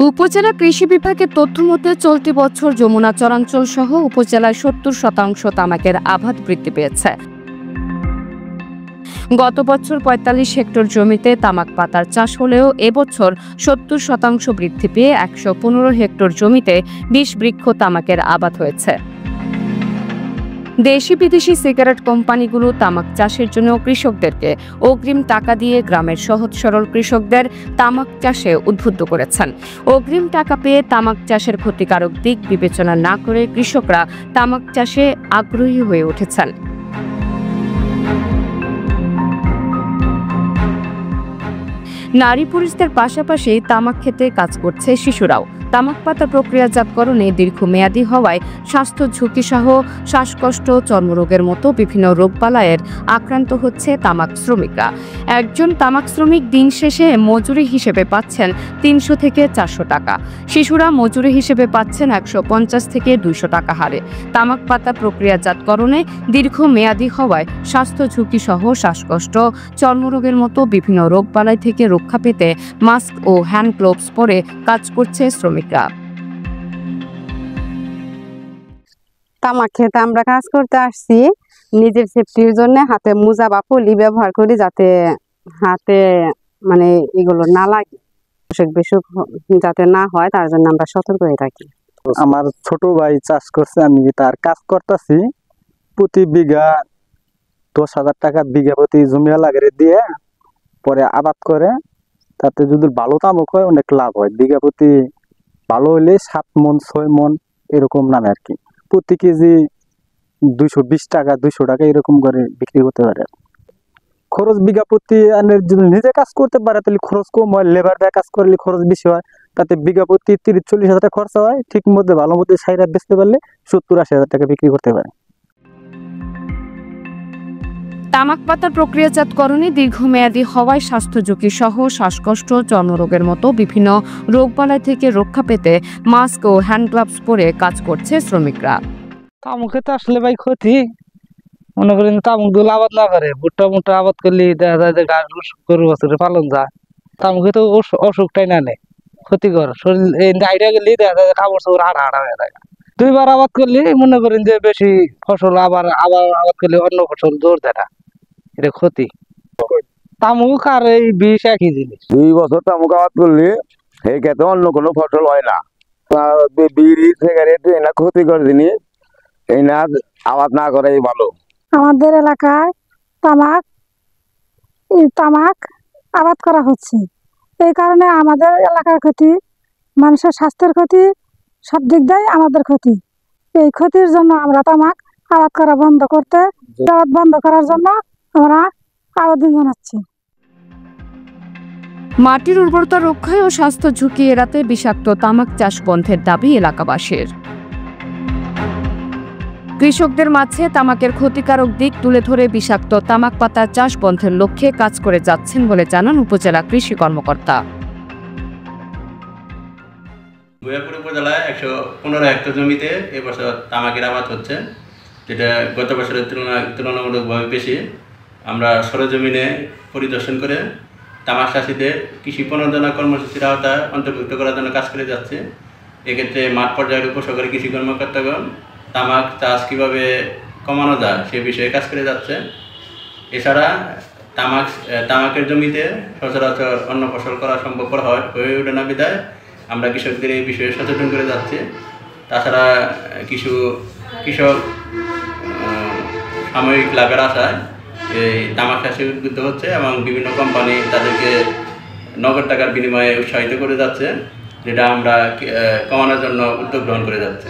উপজেলা কৃষি বিভাগের তথ্য মতে চলতি বছর যমুনা চরাঞ্চল সহ উপজেলায় 70% তামাকের আবাদ বৃদ্ধি পেয়েছে। গত বছর ৪৫ হেক্টর জমিতে তামাক পাতার চাষ হলেও এবছর ৭০% বৃদ্ধি পেয়ে ১১৫ হেক্টর জমিতে ২০ বৃক্ষ তামাকের আবাদ হয়েছে। দেশি বিদেশি সিগারেট কোম্পানিগুলো তামাক চাষের জন্য কৃষকদেরকে অগ্রিম টাকা দিয়ে গ্রামের সহজ সরল কৃষকদের তামাক চাষে উদ্বুদ্ধ করেছেন। অগ্রিম টাকা পেয়ে তামাক চাষের ক্ষতিকারক দিক বিবেচনা না করে কৃষকরা তামাক চাষে আগ্রহী হয়ে উঠেছেন। নারী পুরুষদের পাশাপাশি তামাক খেতে কাজ করছে শিশুরাও। তামাক পাতা প্রক্রিয়াজাতকরণে দীর্ঘমেয়াদী হওয়ায় স্বাস্থ্য ঝুঁকি সহ শ্বাসকষ্ট, চর্মরোগের মতো বিভিন্ন রোগবালাইয়ের আক্রান্ত হচ্ছে তামাক শ্রমিকরা। একজন তামাক শ্রমিক দিন শেষে মজুরি হিসেবে পাচ্ছেন ৩০০ থেকে ৪০০ টাকা। শিশুরা মজুরি হিসেবে পাচ্ছেন ১৫০ থেকে ২০০ টাকা হারে। তামাক পাতা প্রক্রিয়াজাতকরণে দীর্ঘমেয়াদী হওয়ায় স্বাস্থ্য ঝুঁকি সহ শ্বাসকষ্ট, চর্মরোগের মতো বিভিন্ন রোগবালাই থেকে রক্ষা পেতে মাস্ক ও হ্যান্ড গ্লোভস পরে কাজ করছে শ্রমিকরা। তামাক খেতে আমরা কাজ করতে আসছি নিজের সেফটির জন্য হাতে মোজা বা পলি ব্যবহার করি, যাতে হাতে এগুলো না লাগে, অসুখ বিসুখ যাতে না হয়, তার জন্য আমরা সতর্ক হয়ে থাকি। আমার ছোট ভাই চাষ করছে, আমি তার কাজ করতেছি। প্রতি বিঘা ১০,০০০ টাকা বিঘা প্রতি জমি লাগিয়ে দিয়ে পরে আবাদ করে, তাতে যদি ভালো তামাক হয় অনেক লাভ হয়। বিঘা প্রতি ভালো হইলে 7 মন 6 মন এরকম নামে আর কি। প্রতি কেজি 220 টাকা 200 টাকা এরকম করে বিক্রি করতে পারে। খরচ বিঘা প্রতি যদি নিজে কাজ করতে পারে তাহলে খরচ কম হয়, লেবার দিয়ে কাজ করলে খরচ বেশি হয়। তাতে বিঘা প্রতি 30-40 হাজার টাকা খরচা হয়। ঠিক মতো ভালো মতো সাইরা বেচতে পারলে 70-80 হাজার টাকা বিক্রি করতে পারে। তামাক পাতার প্রক্রিয়াজাতকরণে দীর্ঘমেয়াদী হওয়ায় স্বাস্থ্য ঝুঁকি সহ শ্বাসকষ্ট, চর্মরোগের মতো বিভিন্ন রোগবালাই থেকে রক্ষা পেতে মাস্ক ও হ্যান্ড গ্লাভস পরে কাজ করছে শ্রমিকরা। তামুকে তো আসলে ভাই ক্ষতি, মনে করেন তামুক গুলো আবাদ না করে ভুট্টা মুট্টা আবাদ করলে দেখা যায় যে গাছ গরু বছরে পালন যায়। তামুকে তো অসুখটাই না নেই, ক্ষতিকর। শরীর আইডিয়া গেলে দেখা যায় কাপড় চোপড় হাড়া হাড়া হয়ে থাকে। 2 বার আবাদ করলে মনে করেন যে বেশি ফসল আবার আবাদ করলে অন্য ফসল জোর দেয় না, এটা ক্ষতি। তামুক আর এই বিষ একই জিনিস। 2 বছর তামুক আবাদ করলে এই ক্ষেত্রে অন্য কোনো ফসল হয় না। বিড়ি সিগারেট এনা ক্ষতিকর জিনিস, এই না আবাদ না করাই ভালো। আমাদের এলাকায় তামাক আবাদ করা হচ্ছে, এই কারণে আমাদের এলাকার ক্ষতি, মানুষের স্বাস্থ্যের ক্ষতি, সব দিক দিয়ে আমাদের ক্ষতি। এই ক্ষতির জন্য আমরা তামাক আবাদ করা বন্ধ করার জন্য আমরা আবেদন জানাচ্ছি। মাটির উর্বরতা রক্ষায় ও স্বাস্থ্য ঝুঁকি এড়াতে বিষাক্ত তামাক চাষ বন্ধের দাবি এলাকাবাসীর। কৃষকদের মাঝে তামাকের ক্ষতিকারক দিক তুলে ধরে বিষাক্ত তামাক পাতা চাষ বন্ধের লক্ষ্যে কাজ করে যাচ্ছেন বলে জানান উপজেলা কৃষি কর্মকর্তা। ভূয়াপুর উপজেলায় ১১৫ হেক্টর জমিতে এবছর তামাকের আবাদ হচ্ছে, যেটা গত বছরের তুলনামূলকভাবে বেশি। আমরা সরেজমিনে পরিদর্শন করে তামাক চাষিদের কৃষি প্রণোদনা কর্মসূচির আওতায় অন্তর্ভুক্ত করার জন্য কাজ করে যাচ্ছে। এক্ষেত্রে মাঠ পর্যায়ের উপসহকারী কৃষি কর্মকর্তাগণ তামাক চাষ কীভাবে কমানো যায় সে বিষয়ে কাজ করে যাচ্ছে। এছাড়া তামাকের জমিতে সচরাচর অন্য ফসল করা সম্ভবপর হয়ে ওঠে না বিধায় আমরা কৃষকদের এই বিষয়ে সচেতন করে যাচ্ছি। তাছাড়া কৃষক সাময়িক লাভের আশায় এই তামাক চাষে উদ্বুদ্ধ হচ্ছে এবং বিভিন্ন কোম্পানি তাদেরকে নগদ টাকার বিনিময়ে উৎসাহিত করে যাচ্ছে, যেটা আমরা কমানোর জন্য উদ্যোগ গ্রহণ করে যাচ্ছি।